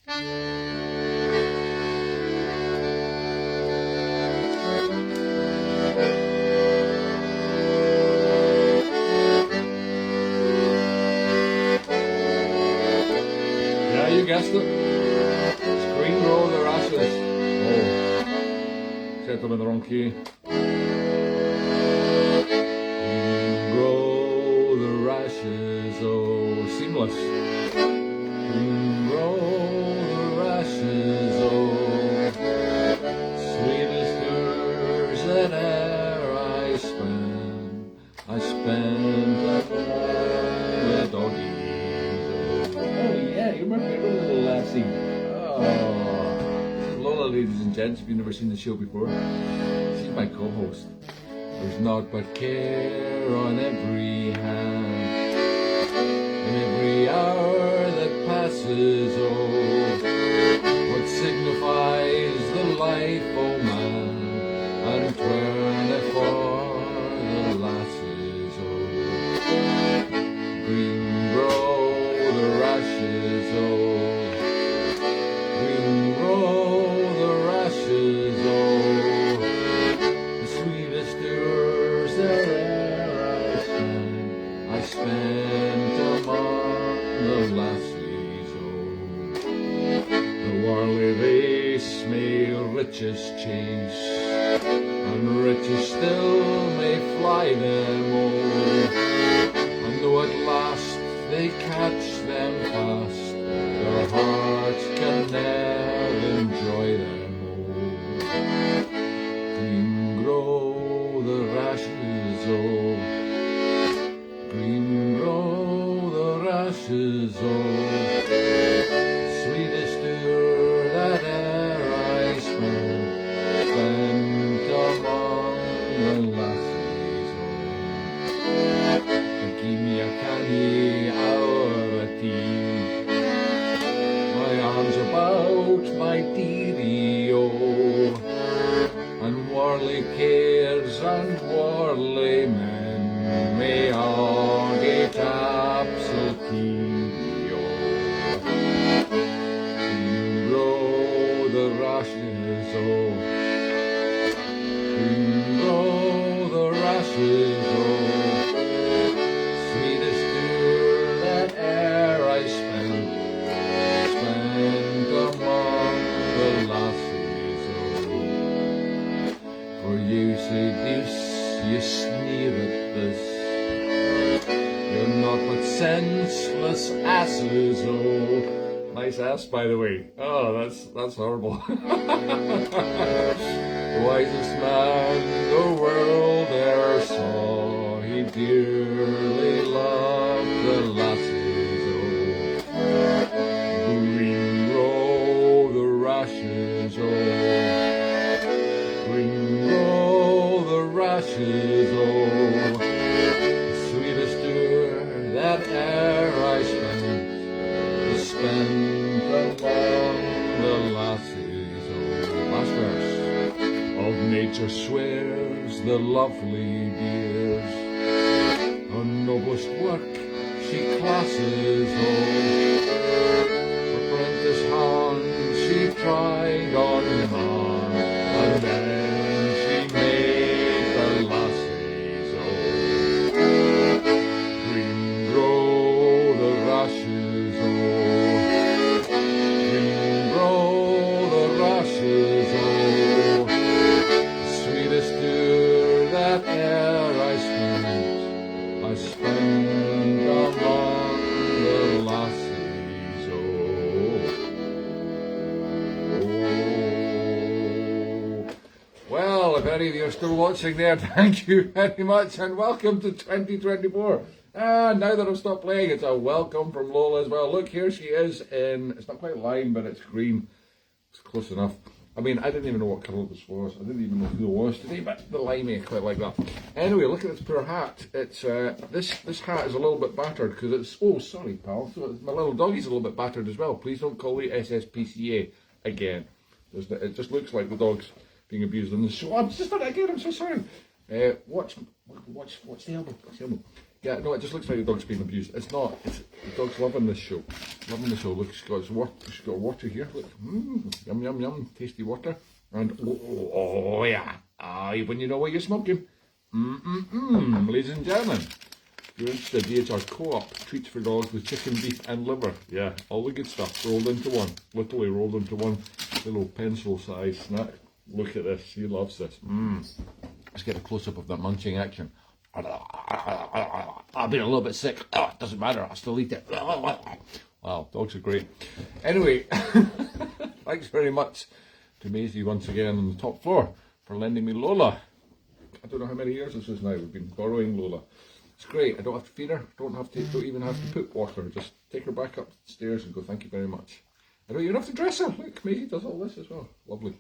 Yeah, you guessed it. It's Green Roll the Rashes. Oh, set them in the wrong key. Green grow the rashes, oh, seamless. Green grow the rashes, oh, sweetest years that e'er I spent with doggies. Oh yeah, you remember the little lassie? Oh, this is Lola, ladies and gents, if you've never seen the show before. She's my co-host. There's naught but care on every hand, in every hour that passes, oh, what signifies the life, oh man, and 24 the lasses, oh, green grow the rashes, oh, green grow the rashes, oh, the sweetest years that e'er I spent among the lassies, oh, the warly race may riches chase, and riches still may fly them, oh, and though at last they catch them fast, their hearts can ne'er enjoy them, oh, green grow the rashes, oh, green grow the rashes, oh, sweetest year that e'er I spent among the lassies, oh, give me a canny hour a tea, my arms about my dearie, oh, and warly cares and warly men may all get absentee, oh, green grow the rashes, oh, green grow the rashes, oh, sweetest year that e'er I spent among the lassies, oh, for you say this, you sneer at this, you're not but senseless asses, oh, nice ass by the way, oh that's horrible. The wisest man the world e'er saw, he dearly loved the lasses, oh, green grow the rashes, oh, green grow the rashes, oh, sweetest year that e'er I spent among the lassies, oh, last verse. Of nature swears the lovely dears, her noblest work she classes, oh, apprentice hand she tried on man, and then she made the lassies, oh, green grow the rashes, oh, green grow the rashes, oh, sweetest year that e'er I spent among the lassies, oh, oh. Well, if any of you are still watching there, thank you very much and welcome to 2024. And now that I've stopped playing, it's a welcome from Lola as well. Look, here she is in, it's not quite lime, but it's green. It's close enough. I mean, I didn't even know what colour this was. I didn't even know who it was today, but the Limey, I quite like that. Anyway, look at this poor hat. It's this hat is a little bit battered because it's, oh, sorry, pal. So my little doggie's a little bit battered as well. Please don't call the SSPCA again. It just looks like the dog's being abused on the show. I'm just done it again, I'm so sorry. Watch the elbow. Yeah, no, it just looks like the dog's being abused. It's not. It's, the dog's loving this show. Loving the show. Look, she's got water here. Look, yum, yum, yum, tasty water. And, oh yeah. When you know what you're smoking. Ladies and gentlemen, if you're interested, DHR Co-op treats for dogs with chicken, beef and liver. Yeah, all the good stuff rolled into one. Literally rolled into one little pencil-sized snack. Look at this. He loves this. Let's get a close-up of that munching action. I've been a little bit sick. It doesn't matter. I'll still eat it. Wow, dogs are great. Anyway, thanks very much to Maisie once again on the top floor for lending me Lola. I don't know how many years this is now. We've been borrowing Lola. It's great. I don't have to feed her. Don't even have to put water. Just take her back upstairs and go, thank you very much. I don't even have to dress her. Look, Maisie does all this as well. Lovely.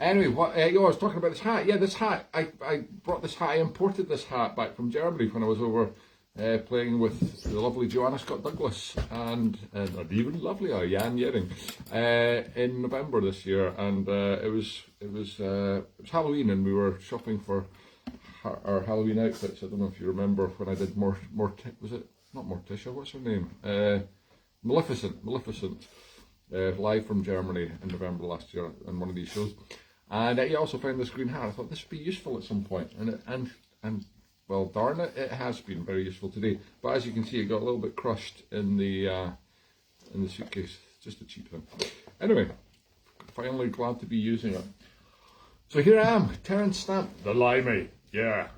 Anyway, I was talking about this hat. Yeah, this hat. I brought this hat. I imported this hat back from Germany when I was over playing with the lovely Joanna Scott Douglas and even lovelier Jan Yering in November this year. And it was Halloween, and we were shopping for our Halloween outfits. I don't know if you remember when I did was it not Morticia? What's her name? Maleficent. Live from Germany in November last year on one of these shows, and I also found this green hat. I thought this would be useful at some point, and well, darn it, it has been very useful today. But as you can see, it got a little bit crushed in the suitcase. Just a cheap thing. Anyway, finally glad to be using it. So here I am, Terence Stamp, the Limey. Yeah,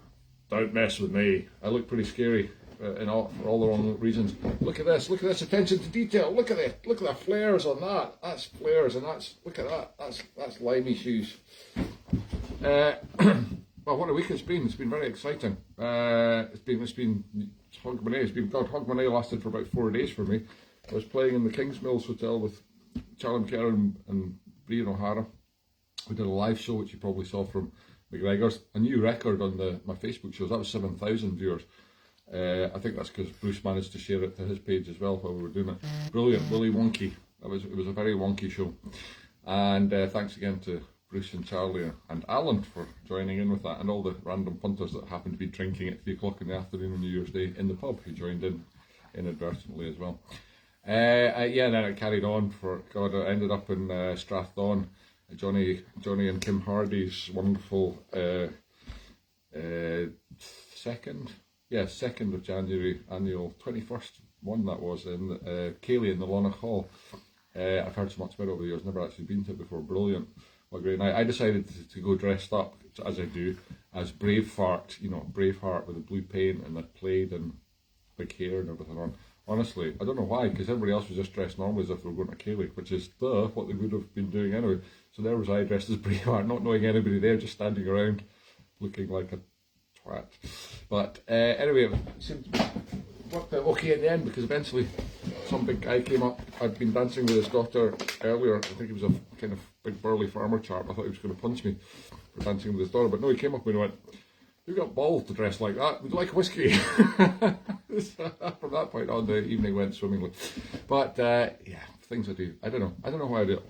don't mess with me. I look pretty scary. For all the wrong reasons. Look at this attention to detail. Look at the flares on that. That's flares, and look at that. That's Limey shoes. Well, what a week it's been. It's been very exciting. It's been Hogmanay lasted for about 4 days for me. I was playing in the King's Mills Hotel with Charlie McKerron and Brian O'Hara. We did a live show, which you probably saw from McGregor's. A new record on my Facebook shows. That was 7,000 viewers. I think that's because Bruce managed to share it to his page as well while we were doing it. Brilliant, really wonky. It was a very wonky show. And thanks again to Bruce and Charlie and Alan for joining in with that, and all the random punters that happened to be drinking at 3 o'clock in the afternoon on New Year's Day in the pub who joined in inadvertently as well. Yeah, and then it carried on I ended up in Strathdon. Johnny and Kim Hardy's wonderful 2nd of January annual 21st one that was in Cayley in the Lonach Hall. I've heard so much about it over the years, never actually been to it before. Brilliant. What a great night. I decided to go dressed up, as I do, as Braveheart, Braveheart with the blue paint, and the plaid and big hair and everything on. Honestly, I don't know why, because everybody else was just dressed normally as if they were going to Cayley, which is what they would have been doing anyway. So there was I dressed as Braveheart, not knowing anybody there, just standing around looking like a twat. But anyway, it seemed to work out okay in the end, because eventually some big guy came up. I'd been dancing with his daughter earlier. I think he was a kind of big burly farmer chap. I thought he was going to punch me for dancing with his daughter, but no, he came up and went, "You've got balls to dress like that. Would you like a whiskey?" From that point on, the evening went swimmingly. But yeah, things I do. I don't know why I do it.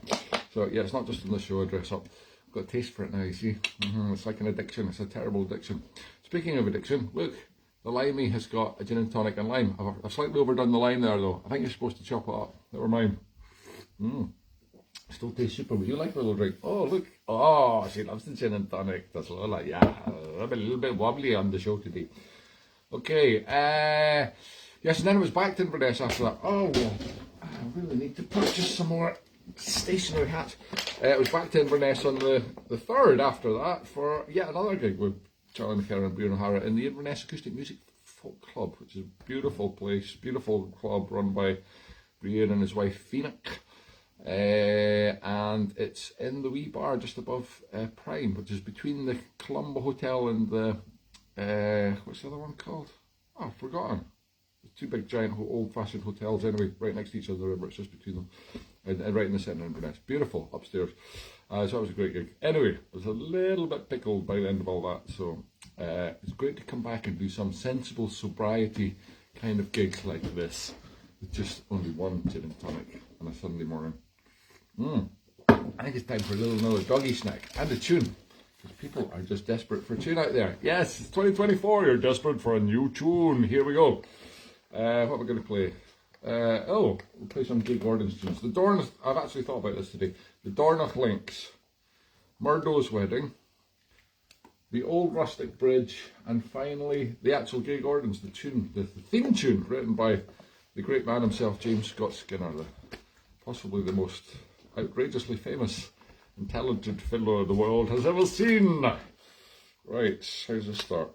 So yeah, it's not just in the show I dress up. I've got a taste for it now, you see. It's like an addiction. It's a terrible addiction. Speaking of addiction, look, the Limey has got a gin and tonic and lime. I've slightly overdone the lime there though. I think you're supposed to chop it up. Never mind. Still tastes super. Would you like a little drink? Oh, look. Oh, she loves the gin and tonic. That's Lola. Yeah, I'm a little bit wobbly on the show today. Okay. Yes, and then it was back to Inverness after that. Oh, well, I really need to purchase some more stationary hats. It was back to Inverness on the 3rd after that for yet another gig with Charlie McKerron and Brian O'Hara in the Inverness Acoustic Music Folk Club, which is a beautiful place, beautiful club run by Brian and his wife Phoenix. And it's in the wee bar just above Prime, which is between the Columba Hotel and the what's the other one called? Oh, I've forgotten. There's 2 big giant old-fashioned hotels anyway, right next to each other, but it's just between them, and right in the centre of Inverness. Beautiful upstairs. So that was a great gig. Anyway, I was a little bit pickled by the end of all that, so it's great to come back and do some sensible sobriety kind of gigs like this with just only one gin and tonic on a Sunday morning. I think it's time for another doggy snack and a tune. Because people are just desperate for tune out there. Yes, it's 2024. You're desperate for a new tune. Here we go. What are we going to play? We'll play some Jay Gordon's tunes. I've actually thought about this today. The Dornoch Links, Murdo's Wedding, The Old Rustic Bridge, and finally the actual Jay Gordon's, the theme tune written by the great man himself, James Scott Skinner, possibly the most outrageously famous and talented fiddler the world has ever seen. Right, how's this start?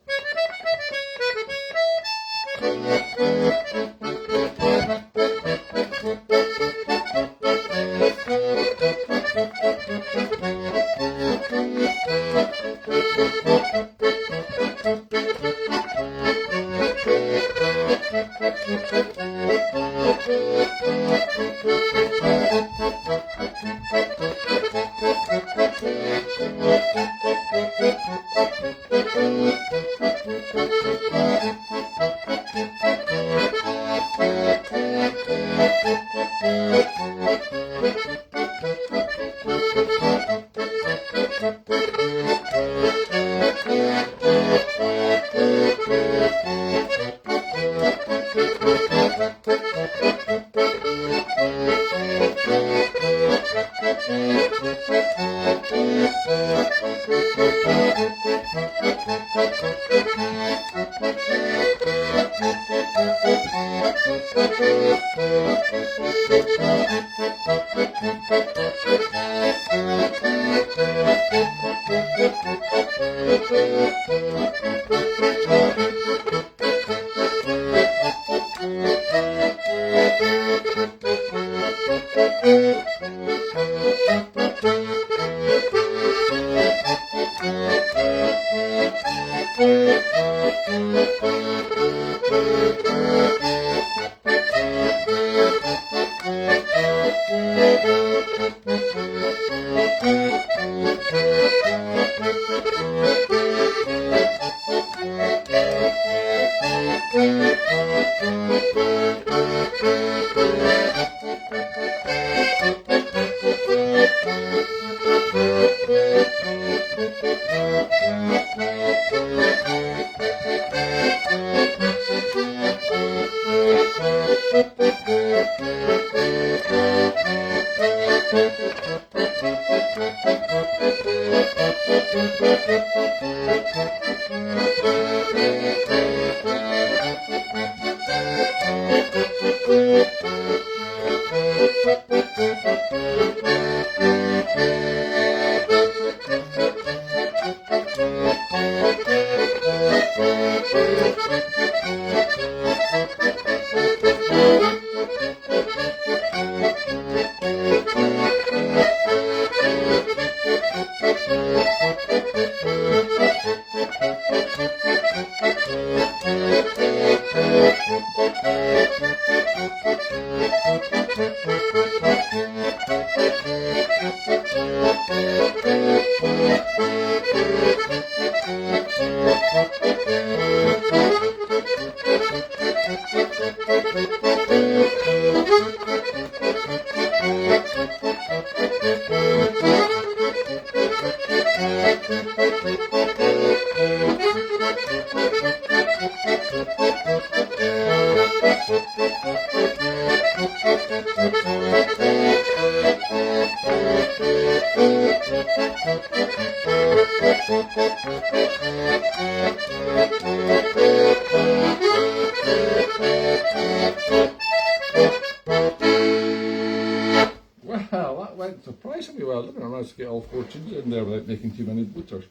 Well, that went surprisingly well, didn't it? I managed to get all 4 tunes in there without making too many blooters.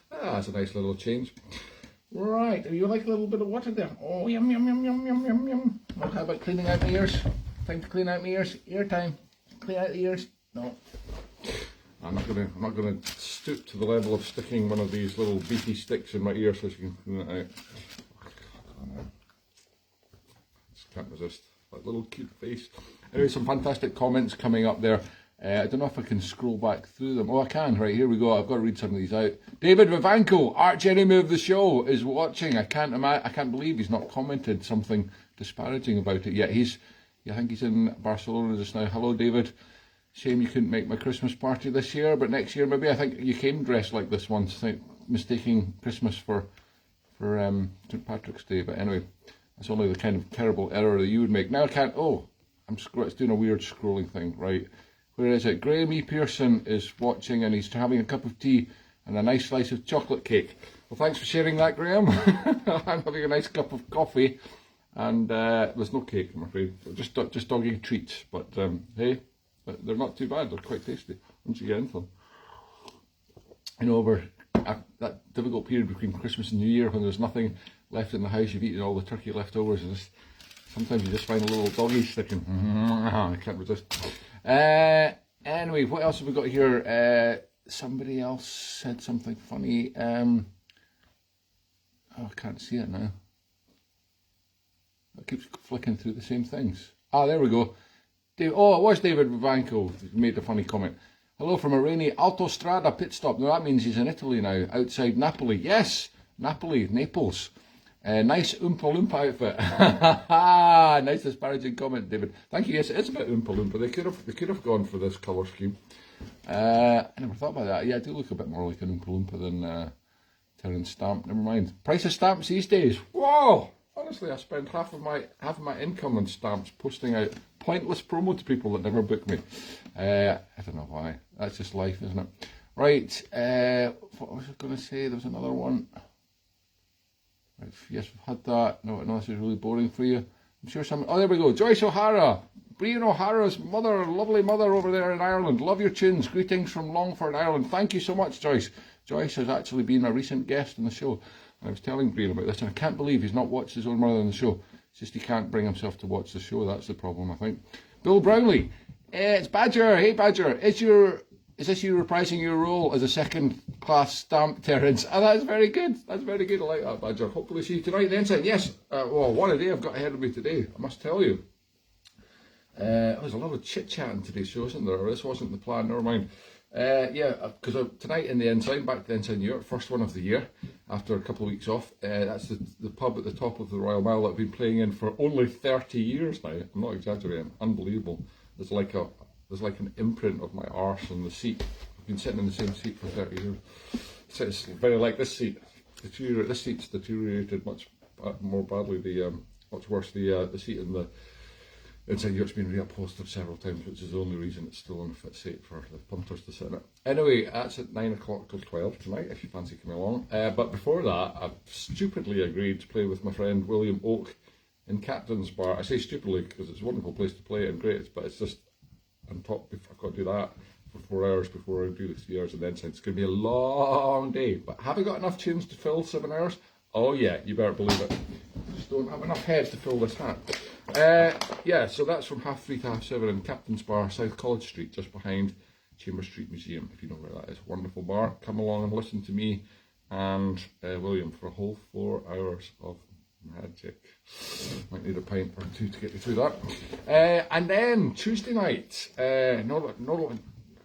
That's a nice little change. Right, do you like a little bit of water there? Oh, yum, yum, yum, yum, yum, yum, yum. Well, how about cleaning out my ears? Time to clean out my ears. Ear time. Clean out the ears. No. I'm not gonna stoop to the level of sticking one of these little beefy sticks in my ear so she can clean it out. Just can't resist. That little cute face. Anyway, some fantastic comments coming up there. I don't know if I can scroll back through them. Oh, I can. Right, here we go. I've got to read some of these out. David Vivanco, arch enemy of the show, is watching. I can't believe he's not commented something disparaging about it yet. I think he's in Barcelona just now. Hello, David. Shame you couldn't make my Christmas party this year, but next year maybe. I think you came dressed like this once, I think, mistaking Christmas for St Patrick's Day. But anyway, that's only the kind of terrible error that you would make. Now I can't. Oh, it's doing a weird scrolling thing. Right, where is it? Graham E. Pearson is watching, and he's having a cup of tea and a nice slice of chocolate cake. Well, thanks for sharing that, Graham. I'm having a nice cup of coffee, and there's no cake, I'm afraid. Just doggy treats. But hey, they're not too bad. They're quite tasty once you get into them. You know, over that difficult period between Christmas and New Year when there's nothing left in the house, you've eaten all the turkey leftovers, and sometimes you just find a little doggy sticking. I can't resist. Anyway, what else have we got here? Somebody else said something funny. Oh, I can't see it now. It keeps flicking through the same things. Ah, there we go. It was David Vivanco who made a funny comment. Hello from a rainy Autostrada pit stop. Now that means he's in Italy now, outside Napoli. Yes, Napoli, Naples. Nice Oompa Loompa outfit. Nice disparaging comment, David. Thank you. Yes, it is a bit Oompa Loompa. They could have gone for this colour scheme. I never thought about that. Yeah, I do look a bit more like an Oompa Loompa than Terence Stamp. Never mind. Price of stamps these days. Whoa! Honestly, I spend half of my income on stamps, posting out pointless promo to people that never book me. I don't know why. That's just life, isn't it? Right. What was I going to say? There was another one. Right, yes, we've had that. No, this is really boring for you. I'm sure some. Oh, there we go. Joyce O'Hara. Brian O'Hara's mother, lovely mother over there in Ireland. Love your tunes. Greetings from Longford, Ireland. Thank you so much, Joyce. Joyce has actually been a recent guest on the show. I was telling Brian about this, and I can't believe he's not watched his own mother on the show. It's just he can't bring himself to watch the show. That's the problem, I think. Bill Brownlee. It's Badger. Hey, Badger. Is this you reprising your role as a second-class stamp, Terence? Oh, that's very good. That's very good. I like that, Badger. Hopefully see you tonight then. Yes. Well, what a day I've got ahead of me today, I must tell you. There's a lot of chit-chatting today's show, isn't there? This wasn't the plan, never mind. Because tonight in the Ensign, back to the Ensign New York, first one of the year, after a couple of weeks off. That's the pub at the top of the Royal Mile that I've been playing in for only 30 years now. I'm not exaggerating. Unbelievable. There's like an imprint of my arse on the seat. I've been sitting in the same seat for 30 years. So it's very like this seat. This seat's deteriorated much more badly. Much worse. The seat in the Inside New York's been reupholstered several times, which is the only reason it's still in a fit state for the punters to sit in it. Anyway, that's at 9 o'clock till 12 tonight, if you fancy coming along. But before that, I've stupidly agreed to play with my friend William Oak in Captain's Bar. I say stupidly because it's a wonderful place to play and great, but it's just on top. I've got to do that for 4 hours before I do the 3 hours, and then it's going to be a long day. But have I got enough tunes to fill 7 hours? Oh yeah, you better believe it. Just don't have enough head to fill this hat. So that's from 3:30 to 7:30 in Captain's Bar, South College Street, just behind Chambers Street Museum, if you know where that is. Wonderful bar. Come along and listen to me and William for a whole 4 hours of magic. Might need a pint or two to get you through that. And then Tuesday night,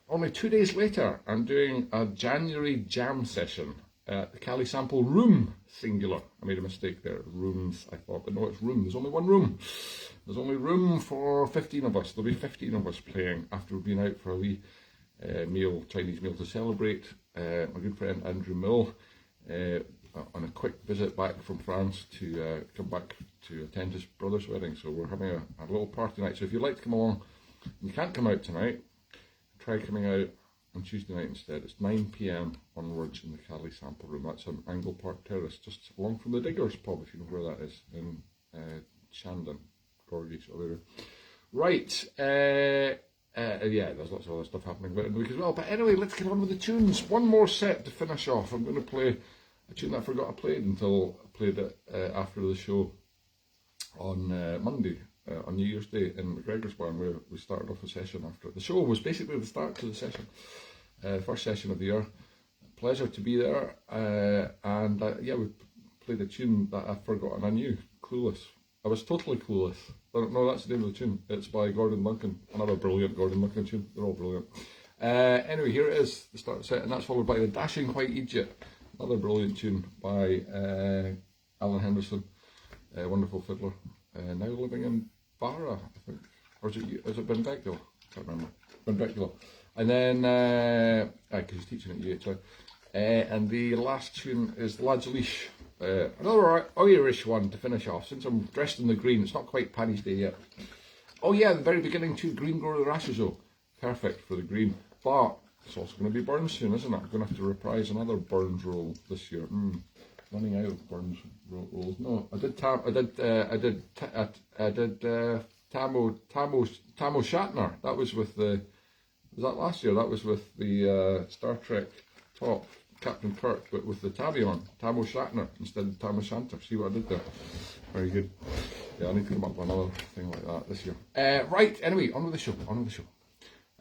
only 2 days later, I'm doing a January jam session at the Cali Sample Room, singular. I made a mistake there, rooms, I thought, but no, it's room. There's only one room. There's only room for 15 of us. There'll be 15 of us playing after we've been out for a wee Chinese meal to celebrate. My good friend Andrew Mill, on a quick visit back from France to come back to attend his brother's wedding. So we're having a little party night. So if you'd like to come along, you can't come out tonight, try coming out on Tuesday night instead. It's 9 PM onwards in the Cali Sample Room. That's on Angle Park Terrace, just along from the Diggers pub, if you know where that is, in Shandon, Gorgie sort of area. Right, there's lots of other stuff happening later in the week as well. But anyway, let's get on with the tunes. One more set to finish off. I'm going to play a tune that I forgot I played until I played it after the show on Monday. On New Year's Day in McGregor's Barn, where we started off a session after. The show was basically the start to the session, first session of the year. Pleasure to be there, and we played a tune that I've forgotten. I knew, Clueless. I was totally clueless. No, that's the name of the tune. It's by Gordon Duncan, another brilliant Gordon Duncan tune. They're all brilliant. Anyway, here it is, the start of the set, and that's followed by The Dashing White Egypt, another brilliant tune by Alan Henderson, wonderful fiddler, now living in Barra, I think. Or is it Benbecto? Can't remember. Ventricular. And then, because he's teaching at UHI. And the last tune is Lads Leash. Another Irish one to finish off. Since I'm dressed in the green, it's not quite Paddy's Day yet. Oh yeah, the very beginning tune, Green Grow the Rashes though. Perfect for the green. But it's also going to be Burns soon, isn't it? I'm going to have to reprise another Burns roll this year. Running out of Burns rolls. No, I did Tamo Shatner. That was with the. Was that last year? That was with the Star Trek top Captain Kirk, but with the tabby on. Tamo Shatner instead of Tamo Shanter. See what I did there? Very good. Yeah, I need to come up with another thing like that this year. Right. Anyway, on with the show.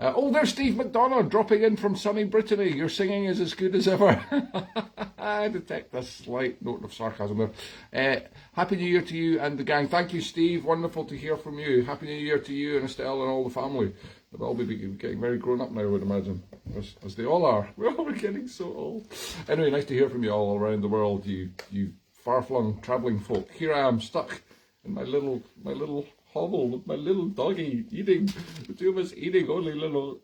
Oh, there's Steve McDonough dropping in from sunny Brittany. Your singing is as good as ever. I detect a slight note of sarcasm there. Happy New Year to you and the gang. Thank you, Steve. Wonderful to hear from you. Happy New Year to you and Estelle and all the family. They'll all be getting very grown up now, I would imagine, as they all are. We're all getting so old. Anyway, nice to hear from you all around the world, you far-flung travelling folk. Here I am, stuck in my little hovel with my little doggie eating. The two of us eating only little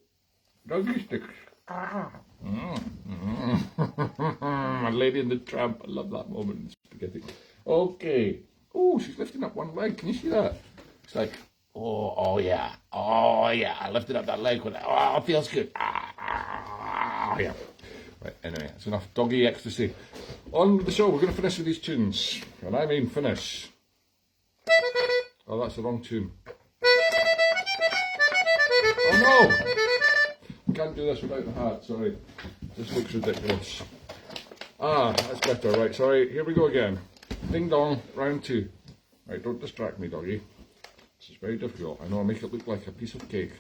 doggie sticks. My Lady and the Tramp. I love that moment in spaghetti. Okay. Oh, she's lifting up one leg. Can you see that? It's like, oh yeah. I lifted up that leg with it. Oh, it feels good. Yeah. Right, anyway, that's enough doggy ecstasy. On with the show. We're going to finish with these tunes. And I mean finish. Oh, that's the wrong tune. Oh no! I can't do this without the hat, sorry. This looks ridiculous. That's better, right, sorry. Here we go again. Ding dong, round 2. Right, don't distract me, doggy. This is very difficult. I know, I'll make it look like a piece of cake.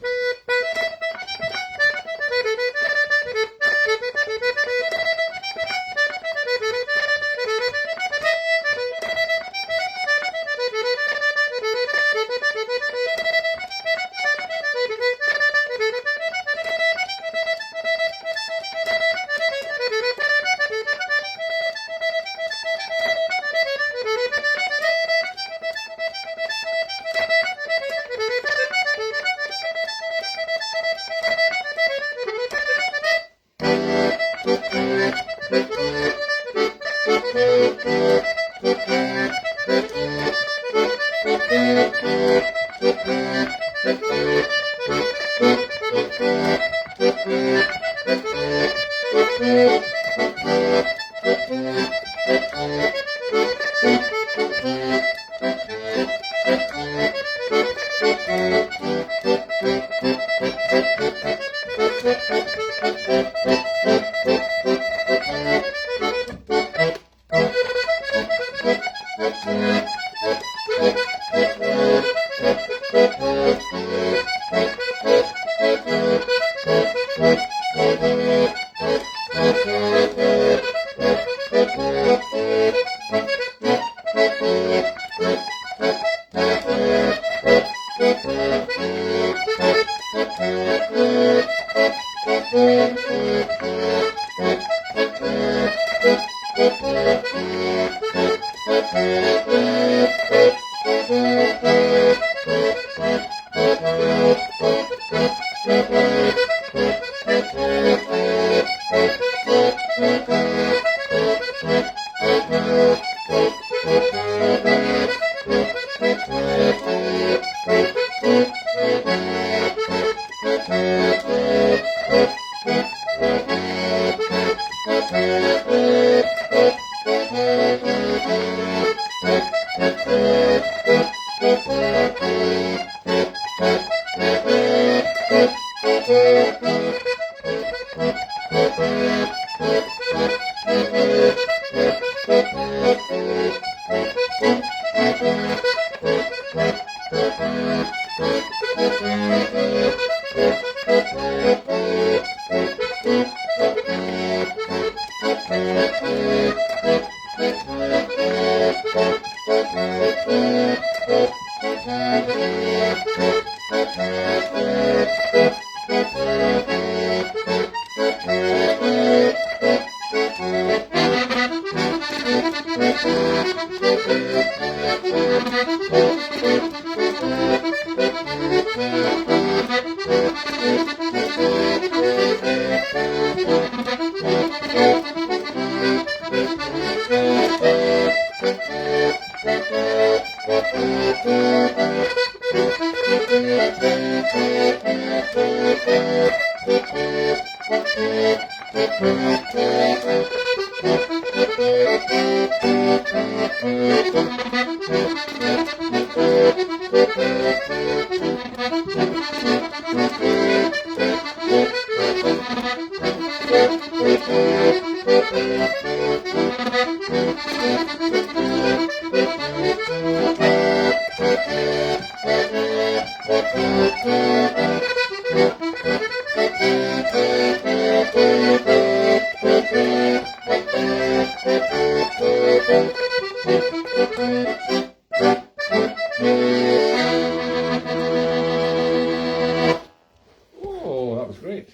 Oh, that was great.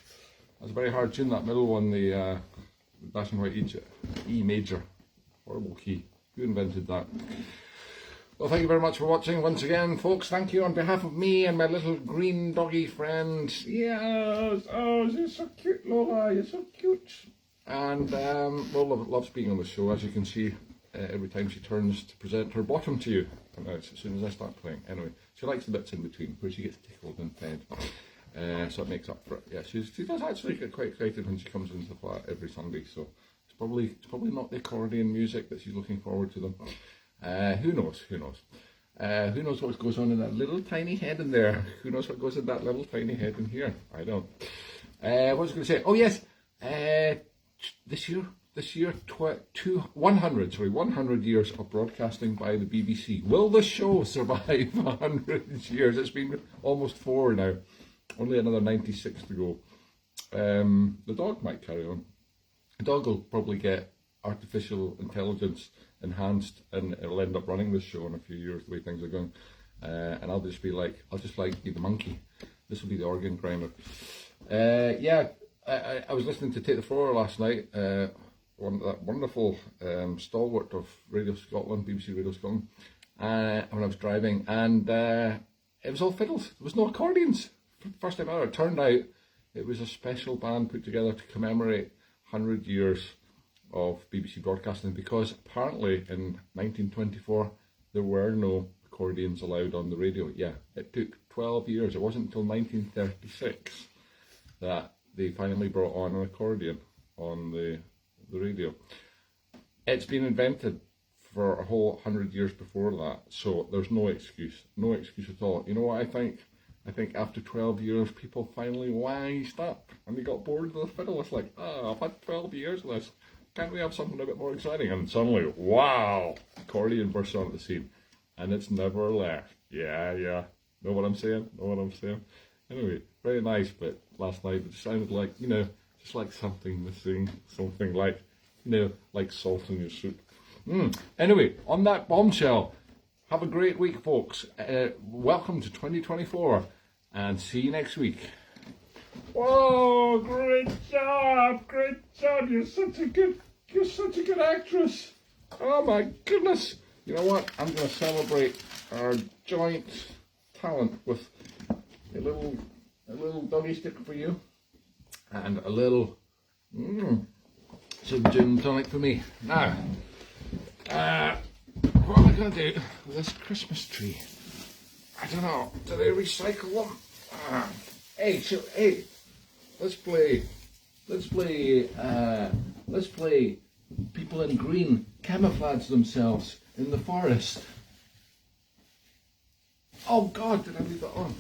That's a very hard tune, that middle one, the Dashing White E major. Horrible key. Who invented that? Well, thank you very much for watching once again, folks. Thank you on behalf of me and my little green doggy friend. Yes, oh, you're so cute, Lola. You're so cute. And Lola loves being on the show, as you can see. Every time she turns to present her bottom to you, and as soon as I start playing. Anyway, she likes the bits in between where she gets tickled and fed. So it makes up for it. Yeah, she does actually get quite excited when she comes into the flat every Sunday. So it's probably not the accordion music that she's looking forward to them. Who knows? Who knows? Who knows what goes on in that little tiny head in there? Who knows what goes in that little tiny head in here? I don't. What was I going to say? Oh yes, this year, 100 years of broadcasting by the BBC. Will the show survive 100 years? It's been almost 4 now. Only another 96 to go. The dog might carry on. The dog will probably get artificial intelligence enhanced, and it'll end up running this show in a few years, the way things are going. And I'll just be the monkey. This will be the organ grinder. Yeah, I was listening to Take the Floor last night. That wonderful stalwart of Radio Scotland, BBC Radio Scotland, when I was driving, and it was all fiddles. There was no accordions. First time ever. It turned out it was a special band put together to commemorate 100 years of BBC broadcasting, because apparently in 1924 there were no accordions allowed on the radio. Yeah, it took 12 years. It wasn't until 1936 that they finally brought on an accordion on the radio. It's been invented for a whole 100 years before that, so there's no excuse at all. You know what I think? I think after 12 years, people finally wised up and they got bored of the fiddle. It's like, I've had 12 years of this. Can't we have something a bit more exciting? And suddenly, wow, accordion bursts onto the scene, and it's never left. Yeah. Know what I'm saying? Anyway, very nice, but last night it sounded like, just like something missing, something like, like salt in your soup. Anyway, on that bombshell, have a great week, folks. Welcome to 2024, and see you next week. Whoa, great job. You're such a good actress. Oh my goodness. You know what? I'm going to celebrate our joint talent with a little doggy sticker for you, and a little some gin and tonic for me. Now, what am I going to do with this Christmas tree? I don't know. Do they recycle them? Hey, let's play people in green camouflage themselves in the forest. Oh God, did I leave that on?